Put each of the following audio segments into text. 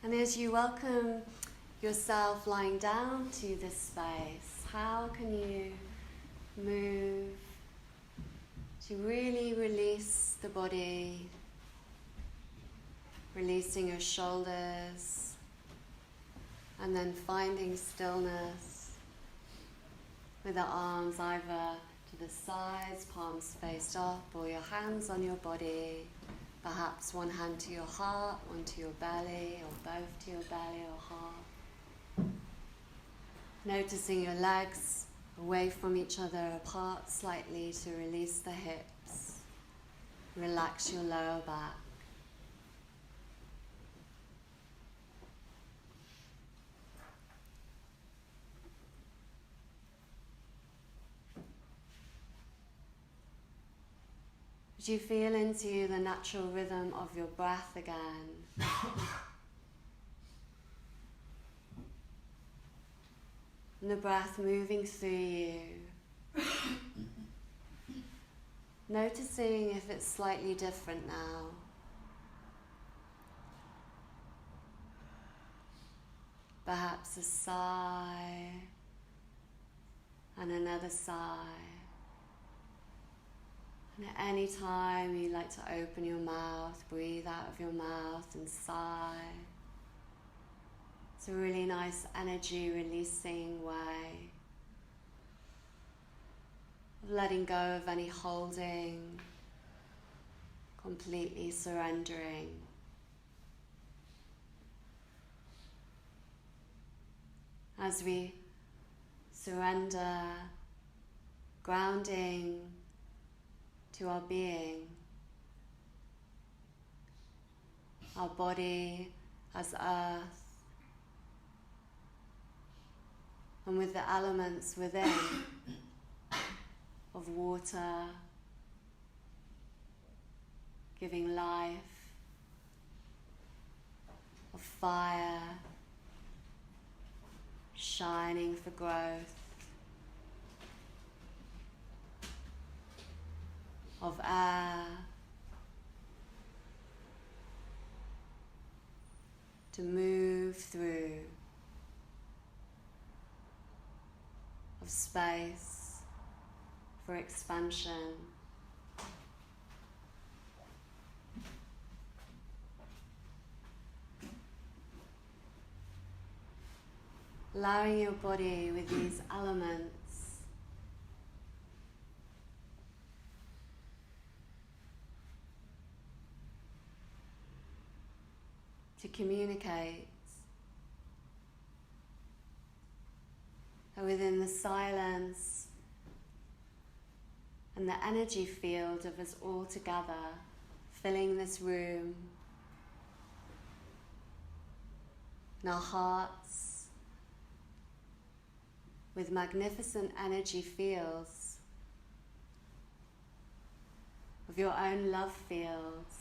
And as you welcome yourself lying down to this space, how can you move to really release the body, releasing your shoulders, and then finding stillness with the arms either to the sides, palms faced up, or your hands on your body. Perhaps one hand to your heart, one to your belly, or both to your belly or heart. Noticing your legs away from each other, apart slightly to release the hips. Relax your lower back. As you feel into the natural rhythm of your breath again, and the breath moving through you, noticing if it's slightly different now. Perhaps a sigh and another sigh. And at any time you like to open your mouth, breathe out of your mouth and sigh. It's a really nice energy releasing way of letting go of any holding, completely surrendering. As we surrender, grounding to our being, our body as earth, and with the elements within of water, giving life, of fire, shining for growth, of air, to move through, of space for expansion. Allowing your body with these elements to communicate. And within the silence and the energy field of us all together, filling this room, in our hearts, with magnificent energy fields of your own love fields.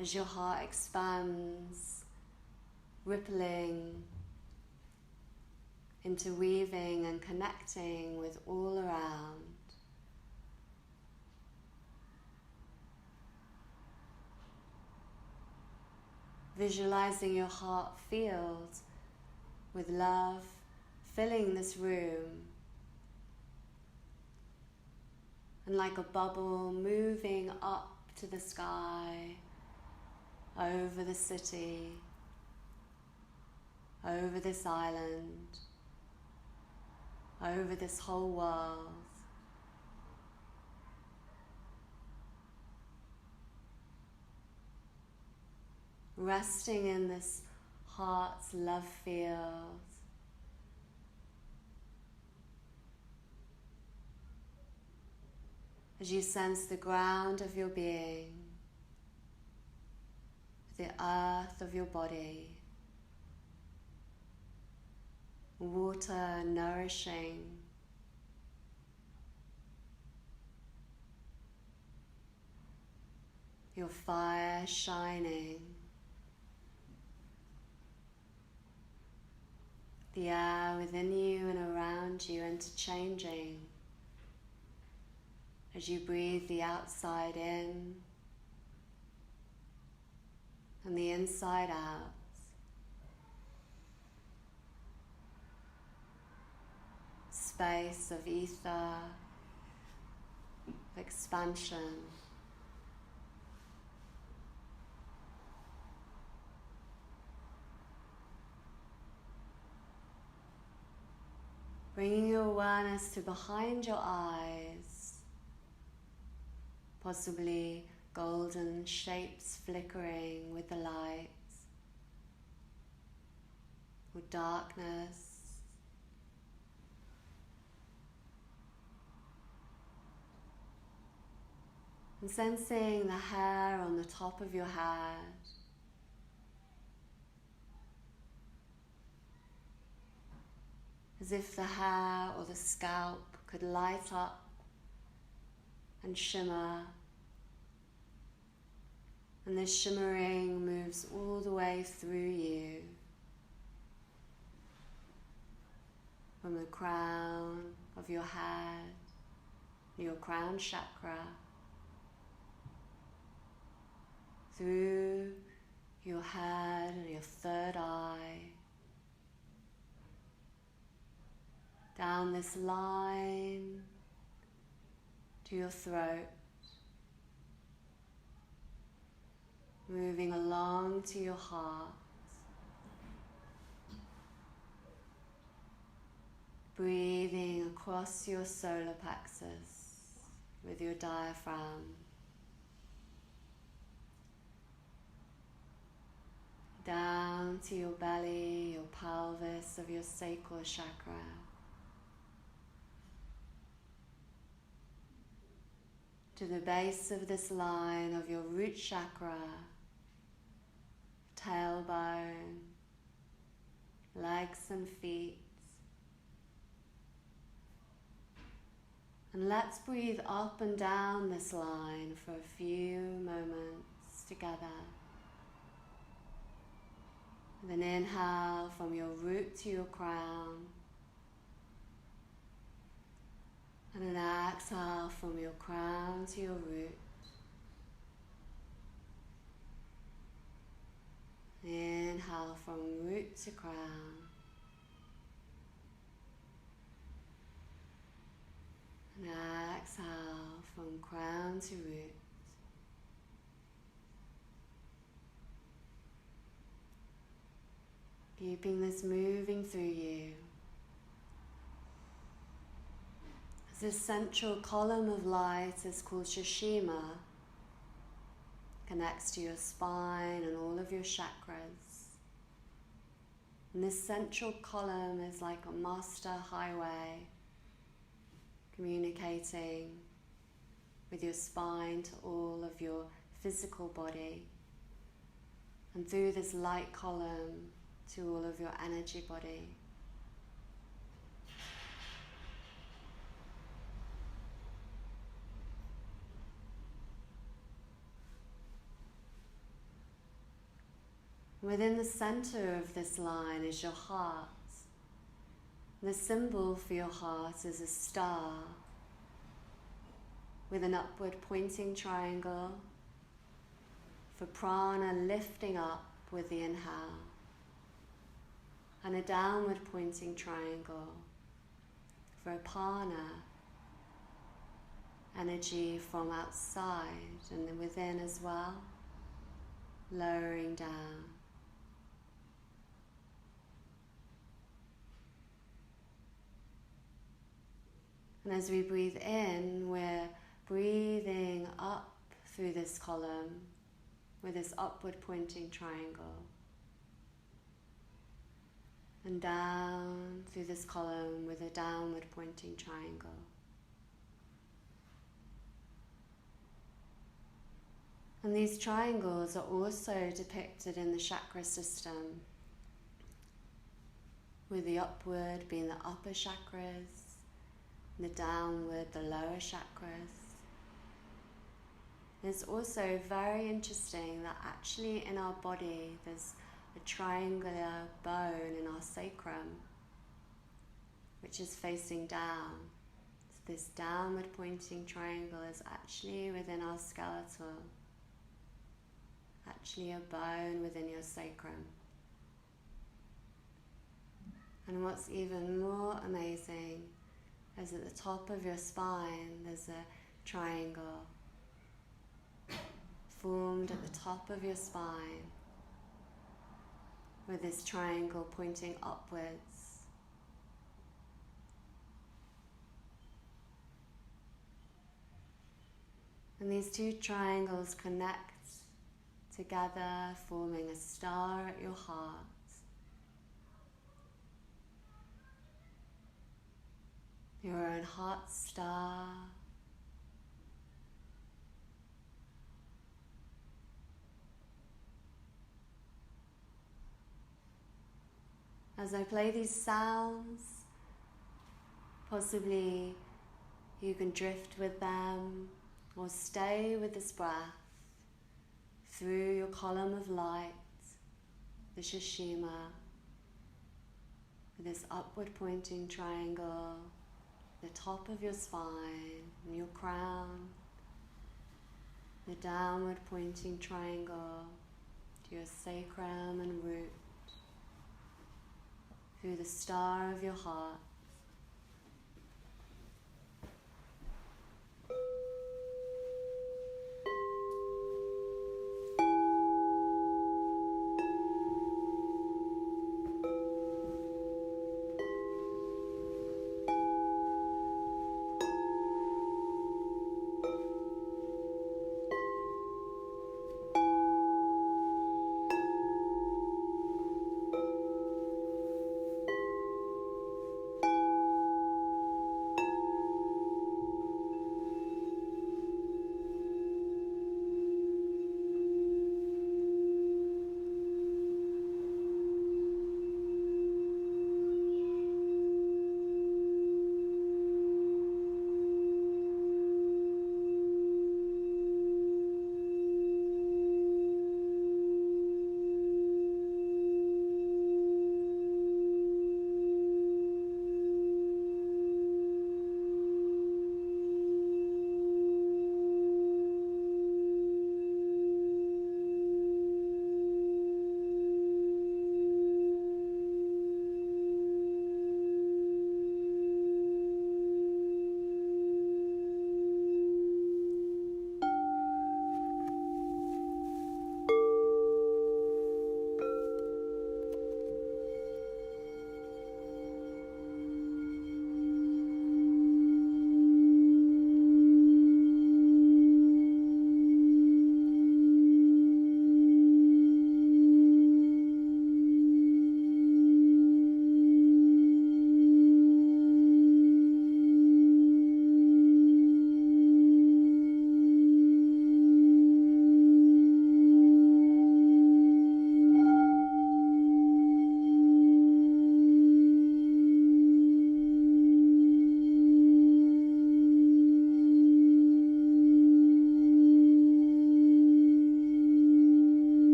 As your heart expands, rippling, interweaving and connecting with all around. Visualizing your heart field with love, filling this room, and like a bubble moving up to the sky, over the city, over this island, over this whole world. Resting in this heart's love field. As you sense the ground of your being, the earth of your body, water nourishing, your fire shining, the air within you and around you interchanging, as you breathe the outside in and the inside out. Space of ether, of expansion. Bringing your awareness to behind your eyes, possibly golden shapes flickering with the light, or darkness. And sensing the hair on the top of your head. As if the hair or the scalp could light up and shimmer. And this shimmering moves all the way through you. From the crown of your head, your crown chakra, through your head and your third eye, down this line to your throat, moving along to your heart, breathing across your solar plexus with your diaphragm, down to your belly, your pelvis of your sacral chakra, to the base of this line of your root chakra, tailbone, legs and feet. And let's breathe up and down this line for a few moments together. With an inhale from your root to your crown, and an exhale from your crown to your root. Inhale from root to crown. And exhale from crown to root. Keeping this moving through you. This central column of light is called Shashima. Connects to your spine and all of your chakras. And this central column is like a master highway, communicating with your spine to all of your physical body, and through this light column to all of your energy body. Within the center of this line is your heart. The symbol for your heart is a star with an upward pointing triangle for prana lifting up with the inhale, and a downward pointing triangle for apana, energy from outside and then within as well, lowering down. And as we breathe in, we're breathing up through this column with this upward pointing triangle, and down through this column with a downward pointing triangle. And these triangles are also depicted in the chakra system, with the upward being the upper chakras, and the downward, the lower chakras. And it's also very interesting that actually in our body there's a triangular bone in our sacrum, which is facing down. It's this downward pointing triangle is actually within our skeletal, actually a bone within your sacrum. And what's even more amazing is at the top of your spine there's a triangle formed at the top of your spine, with this triangle pointing upwards. And these two triangles connect together, forming a star at your heart. Your own heart star. As I play these sounds, possibly you can drift with them or stay with this breath through your column of light, the Shishima, with this upward pointing triangle, the top of your spine and your crown, the downward pointing triangle to your sacrum and root, through the star of your heart.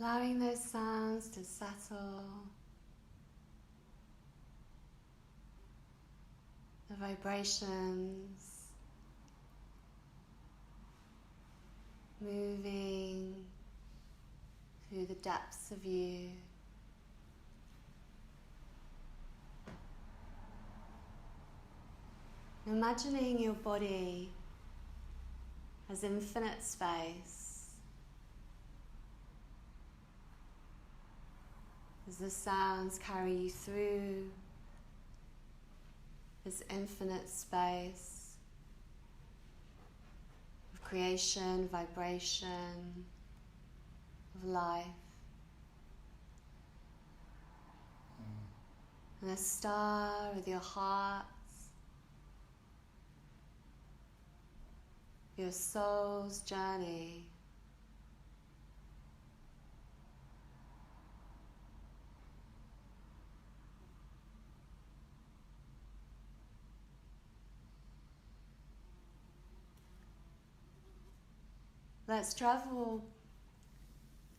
allowing those sounds to settle, the vibrations moving through the depths of you. Imagining your body as infinite space, as the sounds carry you through this infinite space of creation, vibration, of life. And a star with your heart, your soul's journey. Let's travel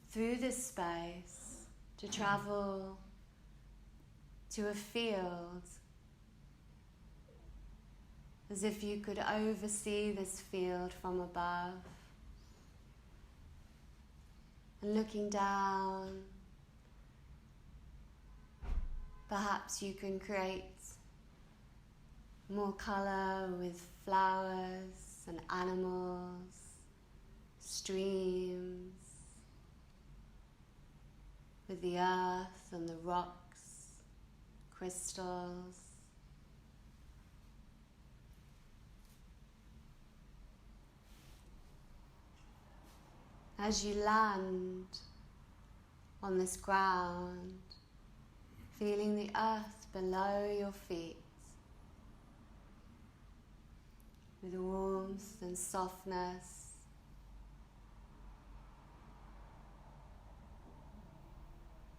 through this space to travel to a field, as if you could oversee this field from above. And looking down, perhaps you can create more colour with flowers and animals, streams, with the earth and the rocks, crystals. As you land on this ground, feeling the earth below your feet with warmth and softness,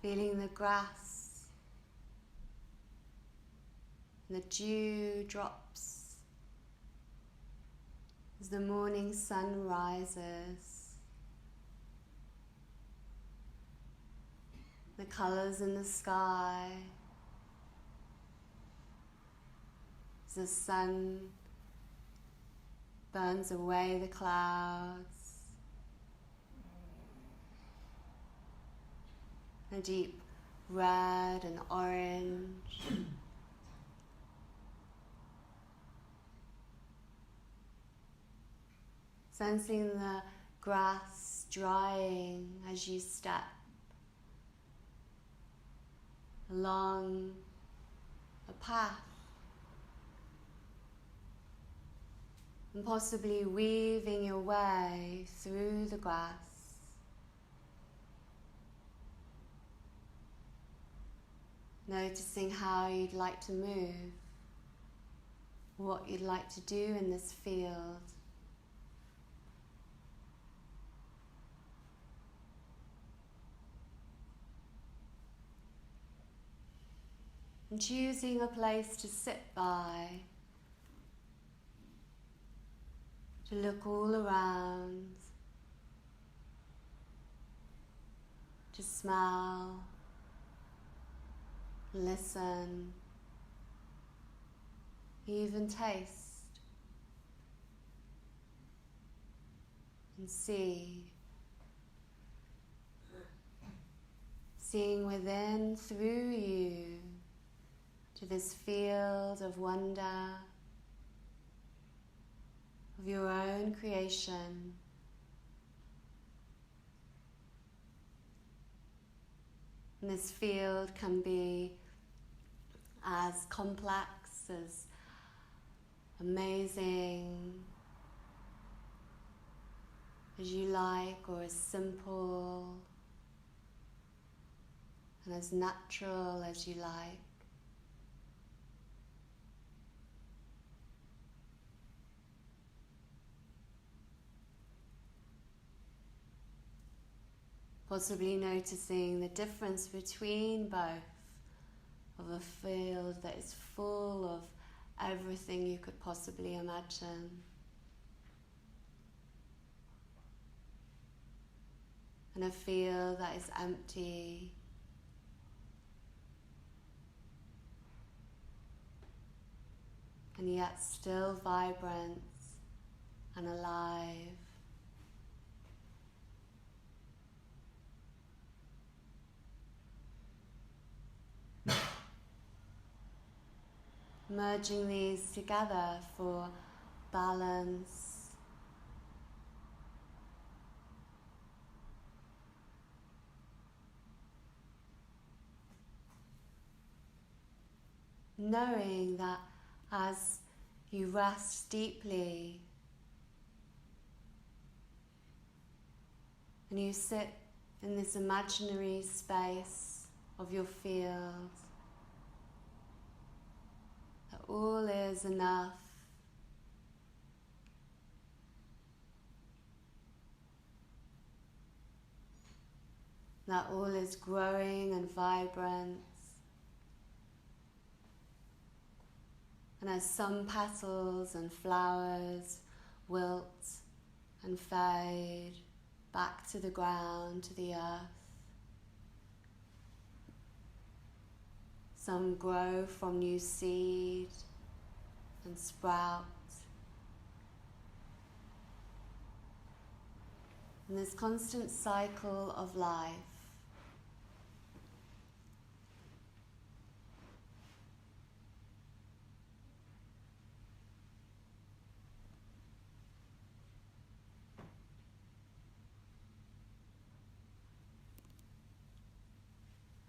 feeling the grass and the dew drops as the morning sun rises. The colours in the sky, as the sun burns away the clouds, a deep red and orange. Sensing the grass drying as you step along a path, and possibly weaving your way through the grass. Noticing how you'd like to move, what you'd like to do in this field. And choosing a place to sit by, to look all around, to smell, listen, even taste, and see. Seeing within, through you, to this field of wonder, of your own creation. And this field can be as complex, as amazing as you like, or as simple and as natural as you like. Possibly noticing the difference between both, of a field that is full of everything you could possibly imagine, and a field that is empty. And yet still vibrant and alive. Merging these together for balance. Knowing that as you rest deeply and you sit in this imaginary space of your field, that all is enough. That all is growing and vibrant. And as some petals and flowers wilt and fade back to the ground, to the earth, some grow from new seed and sprout. In this constant cycle of life,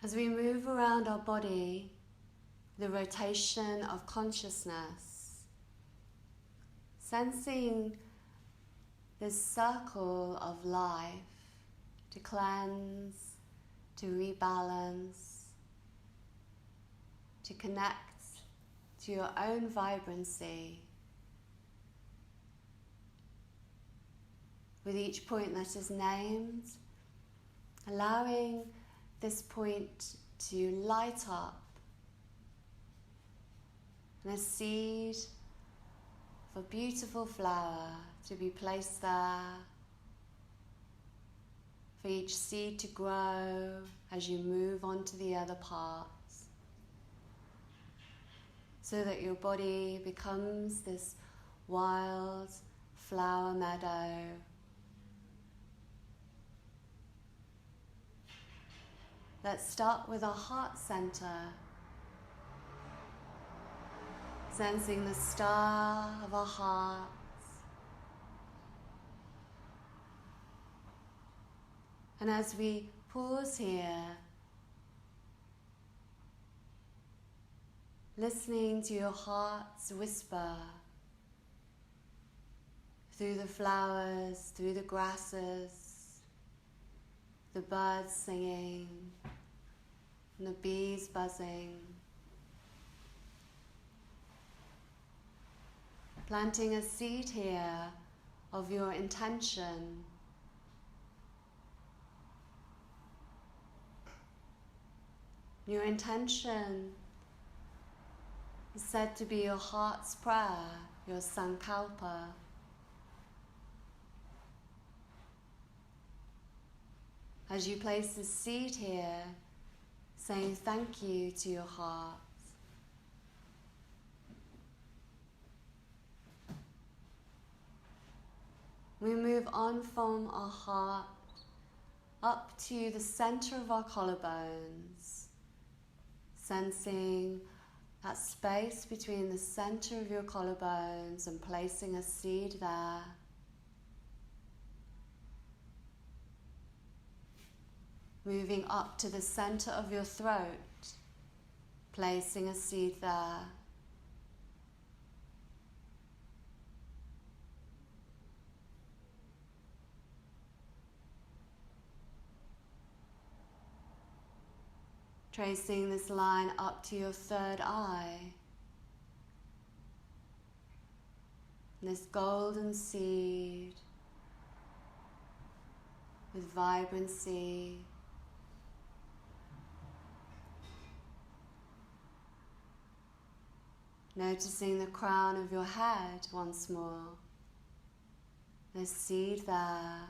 as we move around our body, the rotation of consciousness, sensing this circle of life to cleanse, to rebalance, to connect to your own vibrancy. With each point that is named, allowing this point to light up, and a seed of a beautiful flower to be placed there, for each seed to grow as you move on to the other parts, so that your body becomes this wild flower meadow. Let's start with our heart center, sensing the star of our hearts. And as we pause here, listening to your heart's whisper through the flowers, through the grasses, the birds singing, and the bees buzzing. Planting a seed here of your intention. Your intention is said to be your heart's prayer, your sankalpa. As you place the seed here, saying thank you to your heart. We move on from our heart up to the center of our collarbones, sensing that space between the center of your collarbones and placing a seed there. Moving up to the center of your throat, placing a seed there. Tracing this line up to your third eye. This golden seed with vibrancy. Noticing the crown of your head once more. The seed there.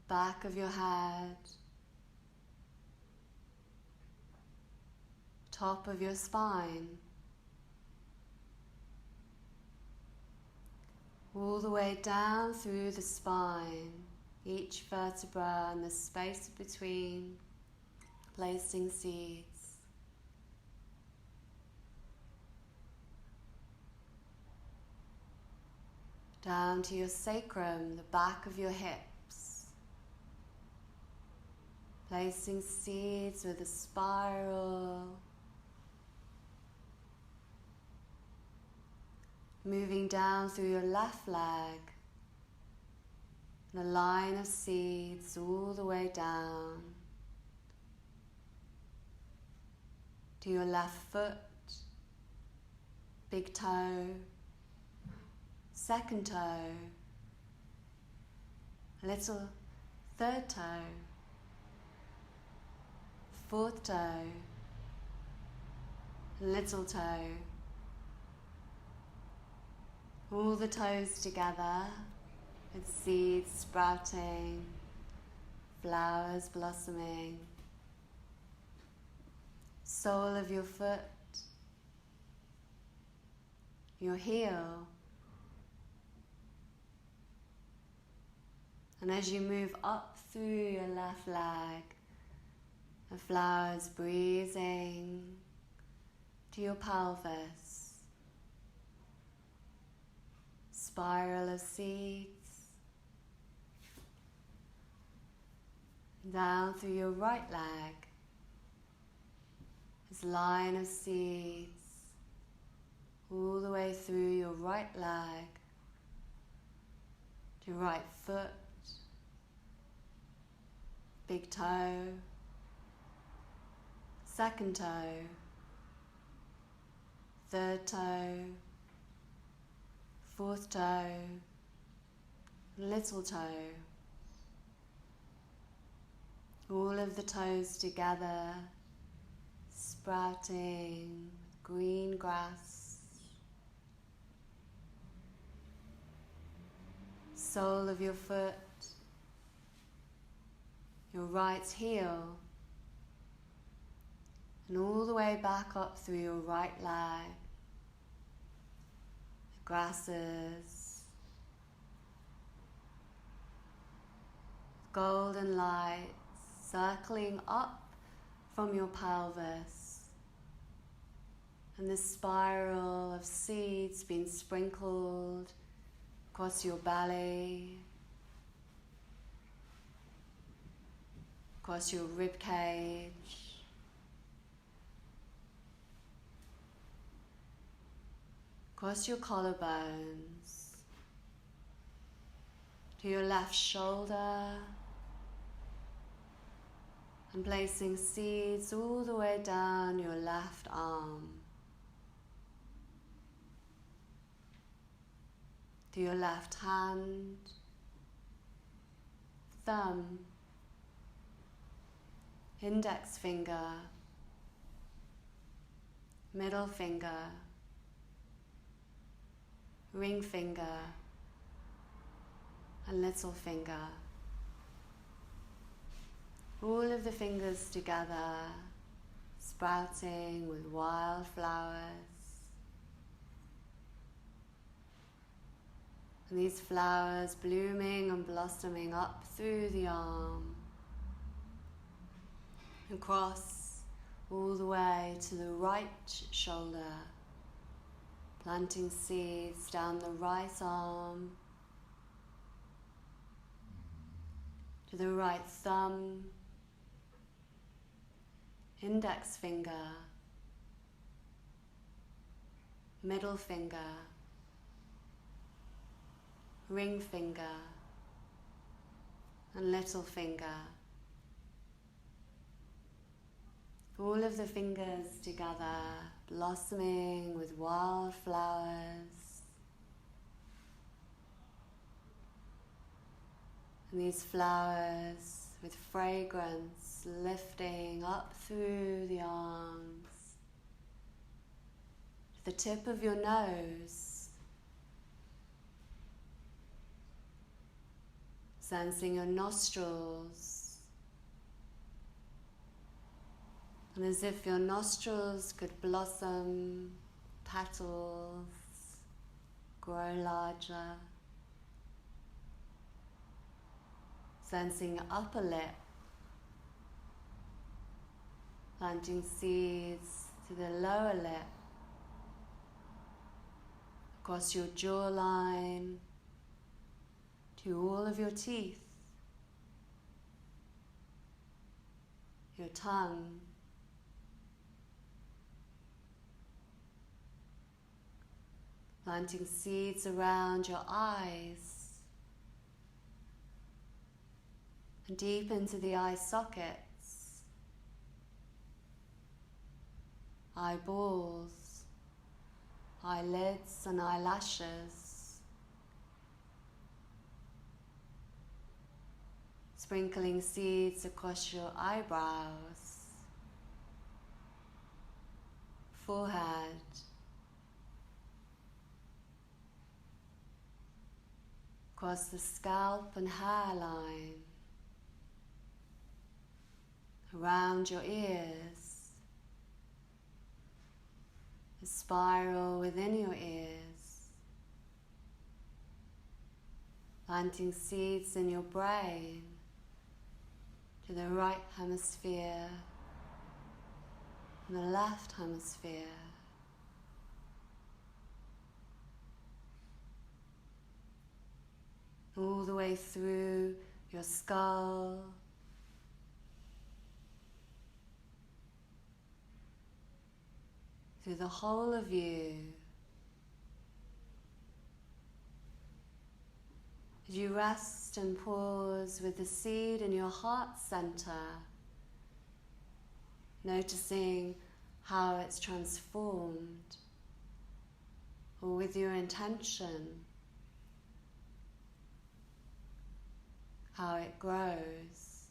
back of your head, top of your spine, all the way down through the spine, each vertebra and the space between, placing seeds. Down to your sacrum, the back of your hips, placing seeds with a spiral, moving down through your left leg, and a line of seeds all the way down to your left foot, big toe, second toe, little third toe, fourth toe, little toe, all the toes together with seeds sprouting, flowers blossoming, sole of your foot, your heel. And as you move up through your left leg, the flowers breathing to your pelvis, spiral of seeds, down through your right leg, this line of seeds, all the way through your right leg, to your right foot, big toe, second toe, third toe, fourth toe, little toe, all of the toes together, sprouting green grass, sole of your foot, your right heel, and all the way back up through your right leg, the grasses, golden lights circling up from your pelvis, and the spiral of seeds being sprinkled across your belly, across your rib cage, across your collarbones, to your left shoulder, and placing seeds all the way down your left arm, to your left hand, thumb, index finger, middle finger, ring finger, and little finger. All of the fingers together, sprouting with wildflowers. And these flowers blooming and blossoming up through the arm, across all the way to the right shoulder, planting seeds down the right arm, to the right thumb, index finger, middle finger, ring finger, and little finger. All of the fingers together, blossoming with wildflowers. And these flowers with fragrance lifting up through the arms, to the tip of your nose, sensing your nostrils, and as if your nostrils could blossom, petals, grow larger, sensing your upper lip, planting seeds to the lower lip, across your jawline, to all of your teeth, your tongue, planting seeds around your eyes, and deep into the eye sockets, eyeballs, eyelids and eyelashes, sprinkling seeds across your eyebrows, forehead, across the scalp and hairline, around your ears, a spiral within your ears, planting seeds in your brain to the right hemisphere and the left hemisphere. All the way through your skull, through the whole of you. As you rest and pause with the seed in your heart center, noticing how it's transformed, or with your intention, how it grows.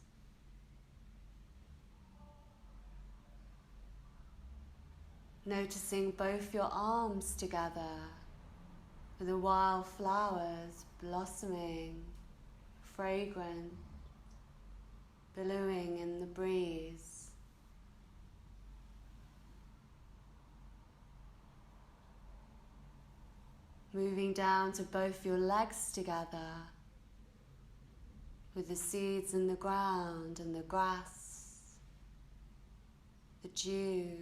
Noticing both your arms together with the wildflowers blossoming, fragrant, billowing in the breeze. Moving down to both your legs together with the seeds in the ground and the grass, the dew,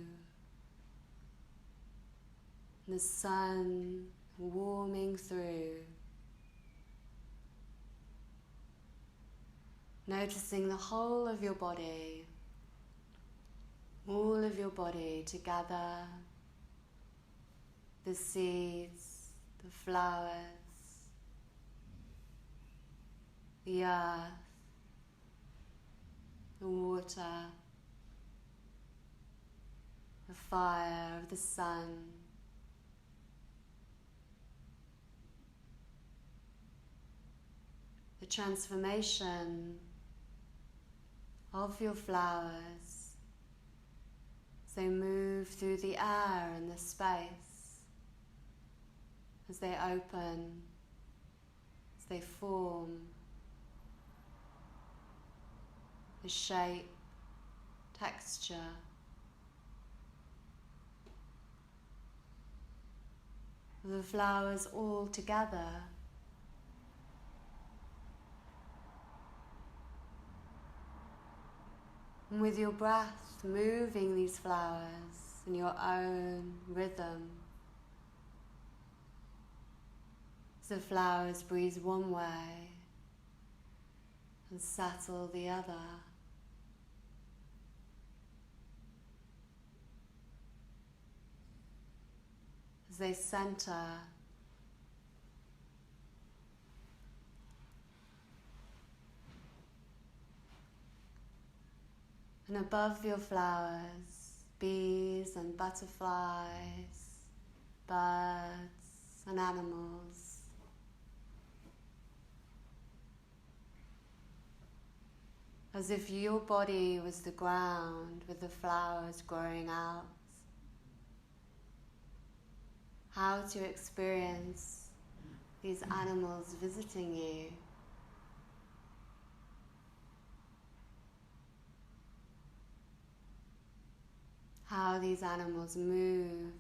and the sun warming through. Noticing the whole of your body, all of your body together, the seeds, the flowers, the earth, the water, the fire of the sun. The transformation of your flowers as they move through the air and the space, as they open, as they form, the shape, texture. The flowers all together. And with your breath, moving these flowers in your own rhythm. As the flowers breathe one way and settle the other. As they center, and above your flowers, bees and butterflies, birds and animals. As if your body was the ground with the flowers growing out. How to experience these animals visiting you. how these animals move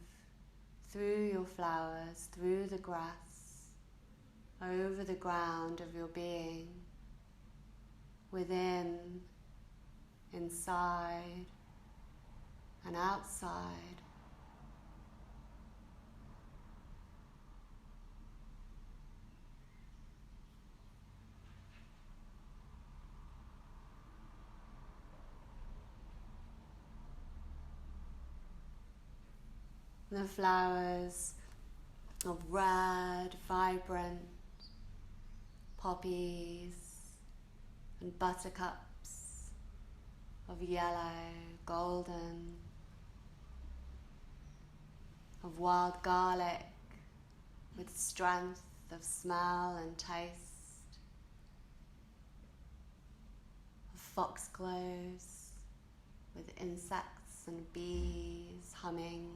through your flowers, through the grass, over the ground of your being, within, inside, and outside. The flowers of red, vibrant poppies and buttercups of yellow, golden, of wild garlic with strength of smell and taste, of foxgloves with insects and bees humming,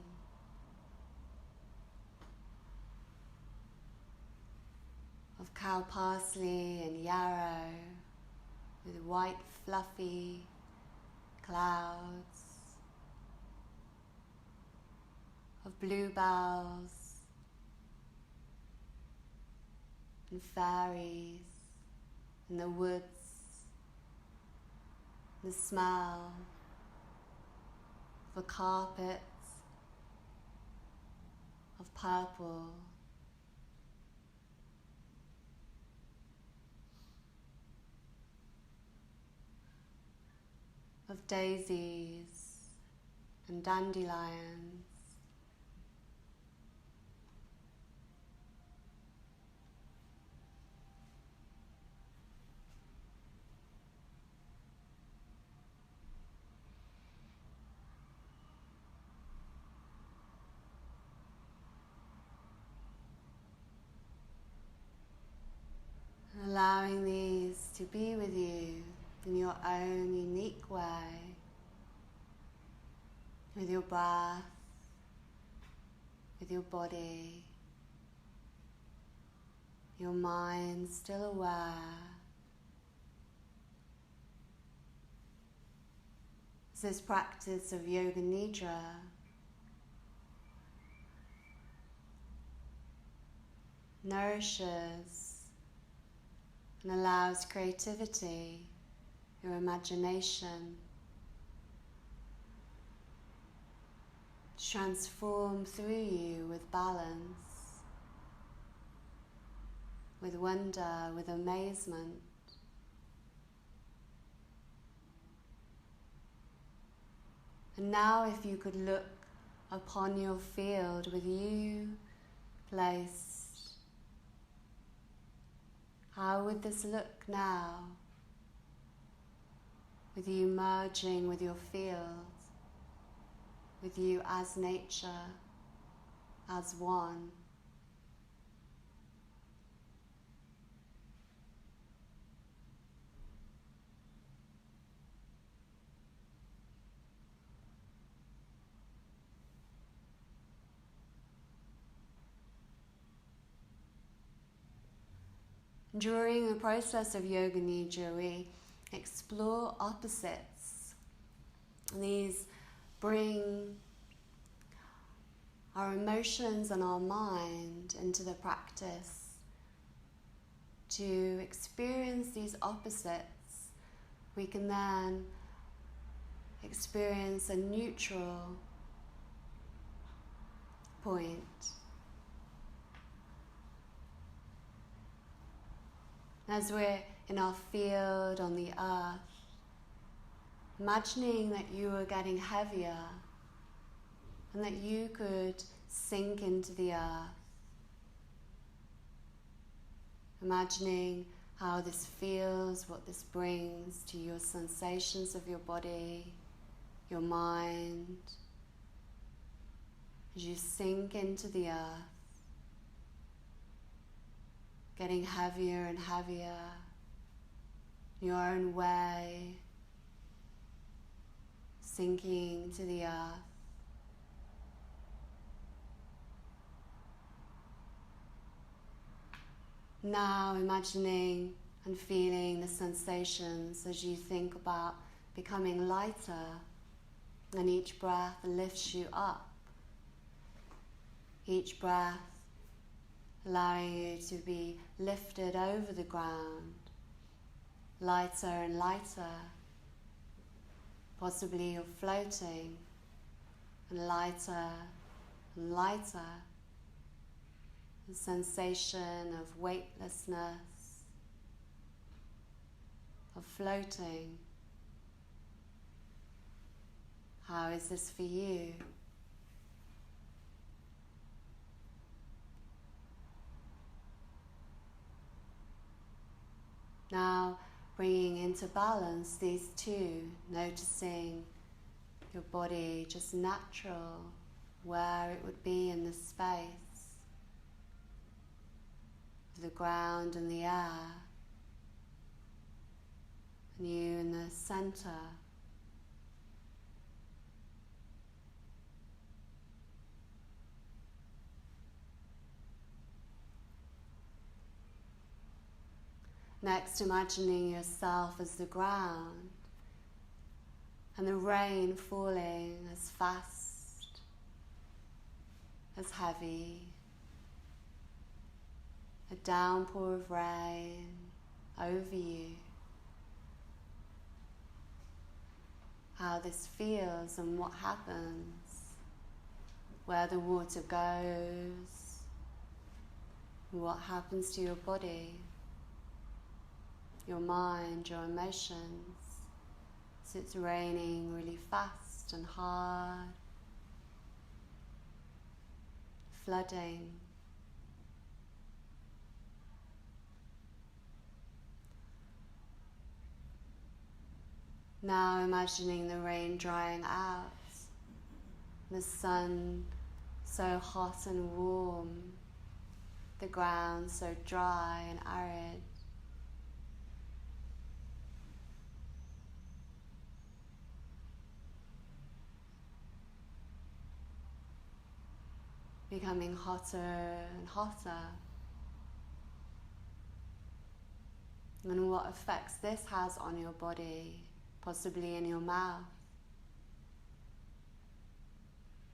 of cow parsley and yarrow with white fluffy clouds, of bluebells and fairies in the woods, the smell of a carpet of purple, of daisies and dandelions, allowing these to be with you in your own unique way, with your breath, with your body, your mind still aware. This practice of Yoga Nidra nourishes and allows creativity, your imagination, to transform through you with balance, with wonder, with amazement. And now if you could look upon your field with you placed, how would this look now? With you merging with your field, with you as nature, as one. During the process of Yoga Nidra, we explore opposites. These bring our emotions and our mind into the practice. To experience these opposites, we can then experience a neutral point. As we're in our field on the earth, imagining that you are getting heavier and that you could sink into the earth. Imagining how this feels, what this brings to your sensations of your body, your mind, as you sink into the earth, getting heavier and heavier in your own way, sinking to the earth. Now imagining and feeling the sensations as you think about becoming lighter And each breath lifts you up. Each breath allowing you to be lifted over the ground, lighter and lighter. Possibly you're floating, and lighter and lighter. The sensation of weightlessness, of floating. How is this for you? Now, bringing into balance these two, noticing your body just natural, where it would be in the space of the ground and the air, and you in the center. Next, imagining yourself as the ground and the rain falling as fast, as heavy, a downpour of rain over you. How this feels and what happens, where the water goes, what happens to your body, your mind, your emotions. So it's raining really fast and hard, flooding. Now imagining the rain drying out, the sun so hot and warm, the ground so dry and arid. Becoming hotter and hotter. And what effects this has on your body, possibly in your mouth,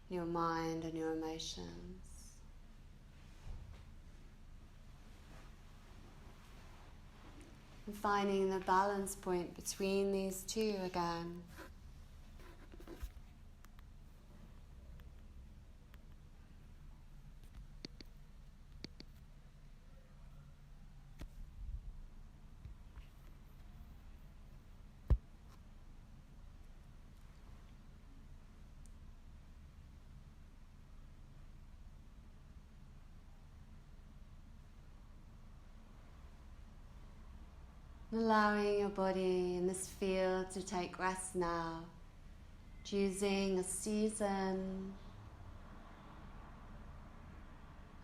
your mind and your emotions. And finding the balance point between these two again. Allowing your body in this field to take rest now, choosing a season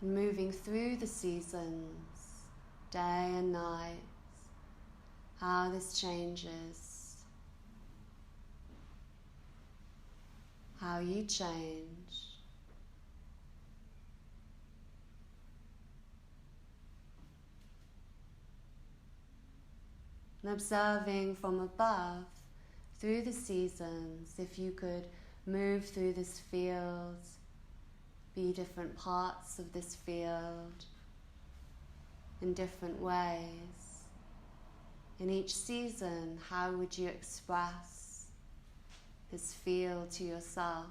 and moving through the seasons, day and night, how this changes, how you change. And observing from above, through the seasons, if you could move through this field, be different parts of this field in different ways. In each season, how would you express this field to yourself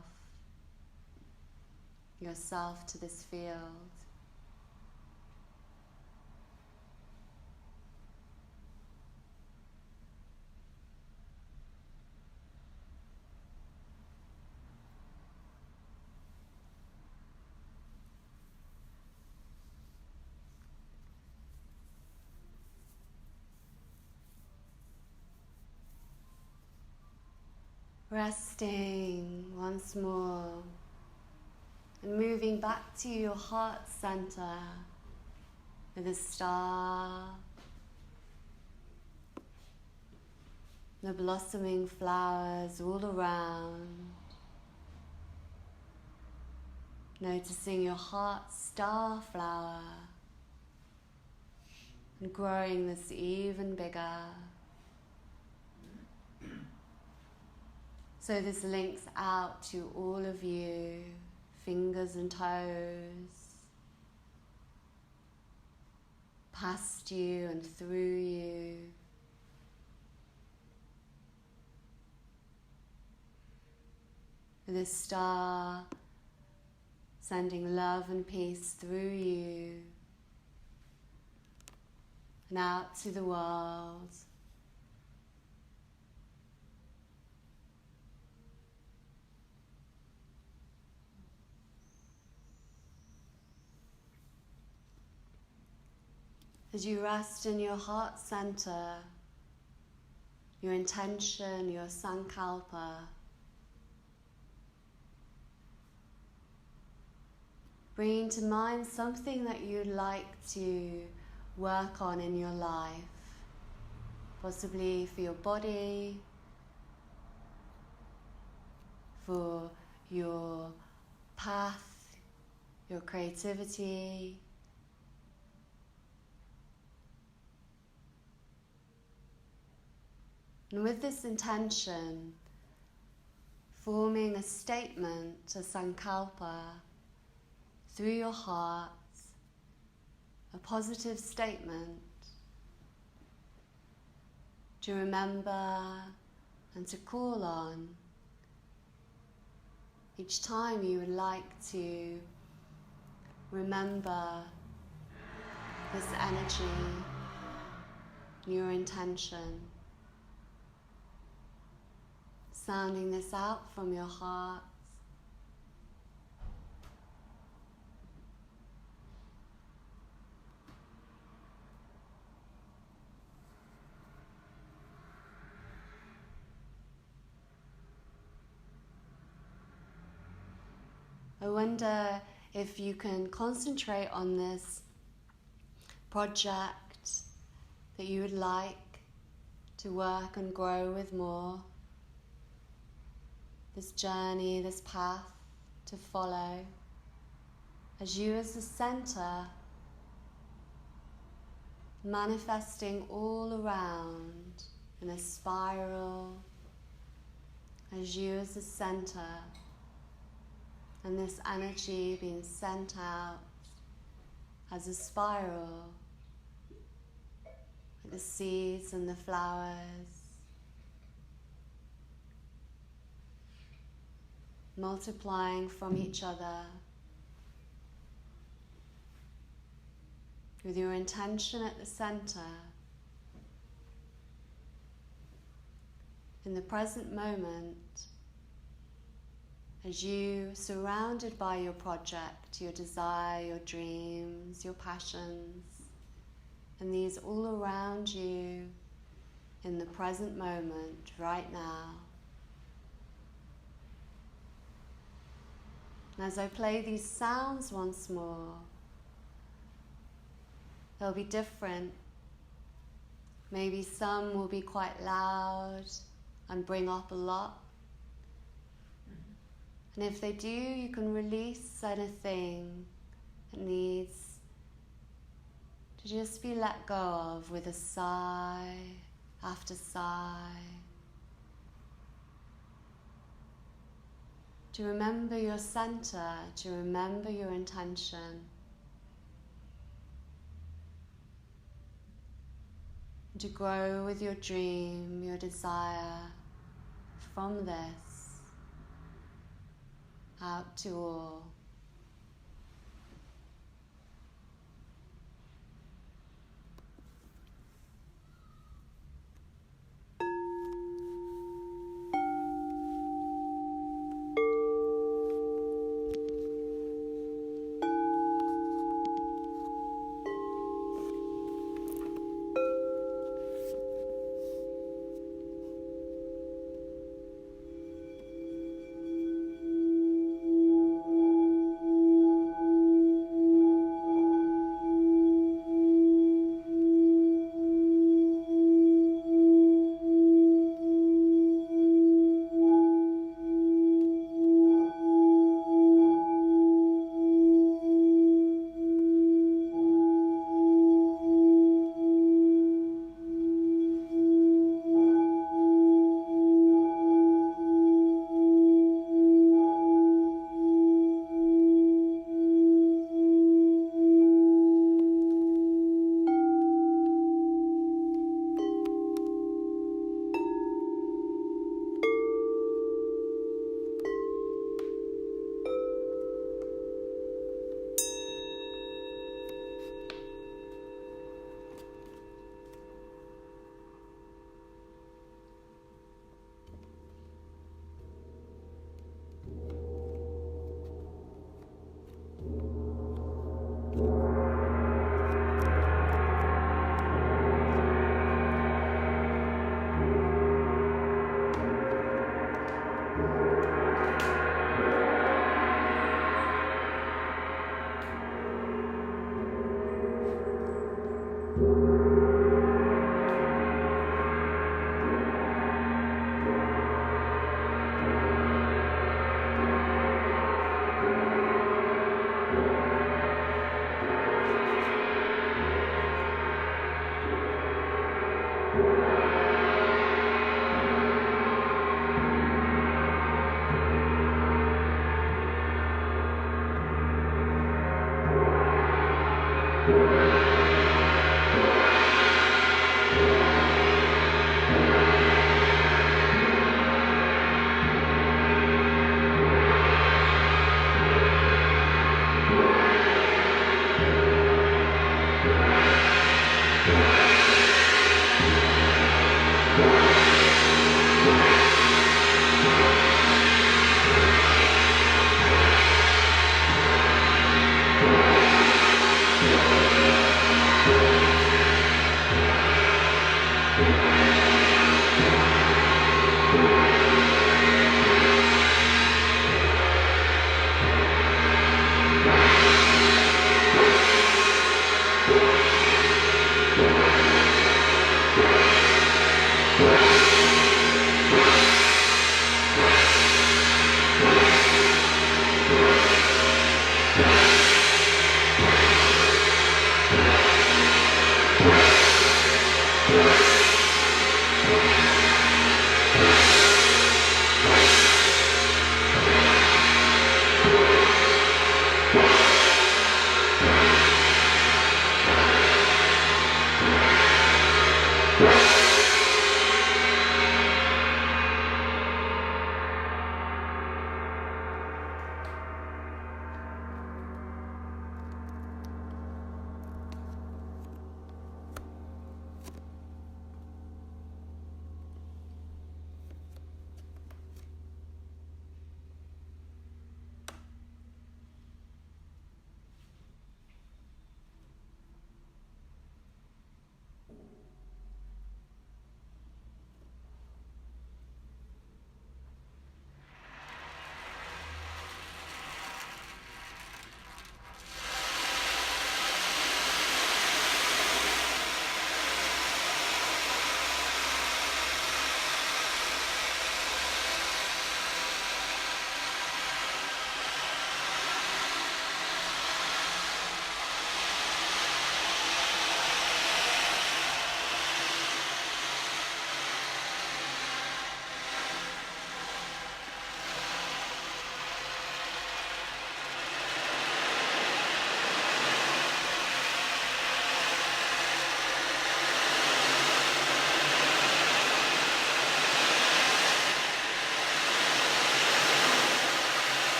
to this field? Resting once more and moving back to your heart center with a star, the blossoming flowers all around, noticing your heart star flower and growing this even bigger. So this links out to all of you, fingers and toes, past you and through you. This star sending love and peace through you and out to the world. As you rest in your heart center, your intention, your sankalpa, bring to mind something that you'd like to work on in your life, possibly for your body, for your path, your creativity. And with this intention, forming a statement, a sankalpa, through your heart, a positive statement to remember and to call on each time you would like to remember this energy, your intention. Sounding this out from your heart. I wonder if you can concentrate on this project that you would like to work and grow with more. This journey, this path to follow, as you as the center, manifesting all around in a spiral, as you as the center, and this energy being sent out as a spiral, like the seeds and the flowers, multiplying from each other with your intention at the center. In the present moment, as you, surrounded by your project, your desire, your dreams, your passions, and these all around you in the present moment, right now. And as I play these sounds once more, they'll be different. Maybe some will be quite loud and bring up a lot. And if they do, you can release anything that needs to just be let go of with a sigh after sigh. To remember your center, to remember your intention. To grow with your dream, your desire from this out to all.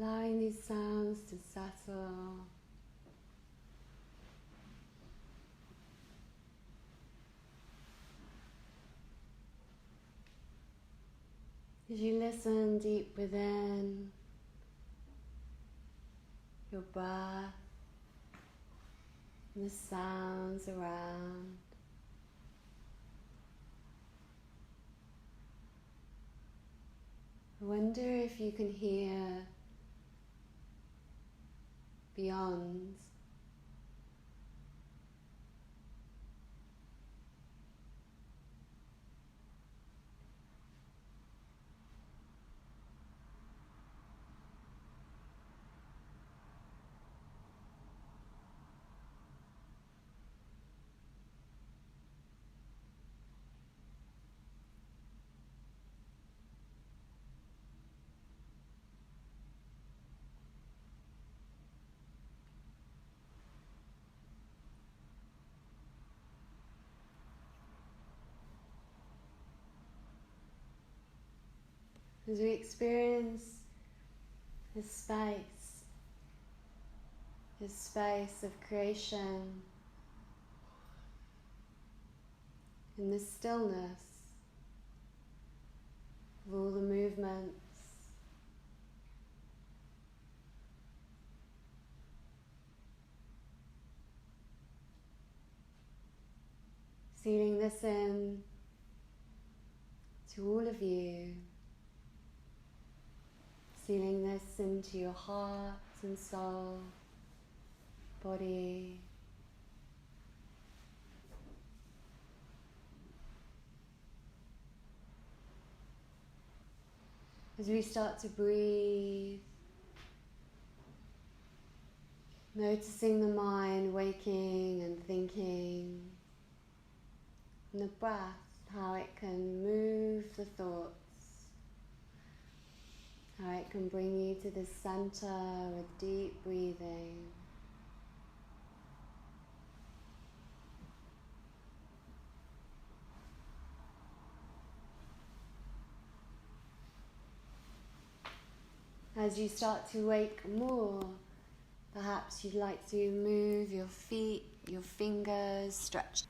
allowing these sounds to settle. As you listen deep within, your breath and the sounds around. I wonder if you can hear beyond. As we experience this space of creation, in this stillness of all the movements, sealing this in to all of you, sealing this into your heart and soul, body. As we start to breathe, noticing the mind waking and thinking, and the breath, how it can move the thoughts, how it can bring you to the center with deep breathing. As you start to wake more, perhaps you'd like to move your feet, your fingers, stretch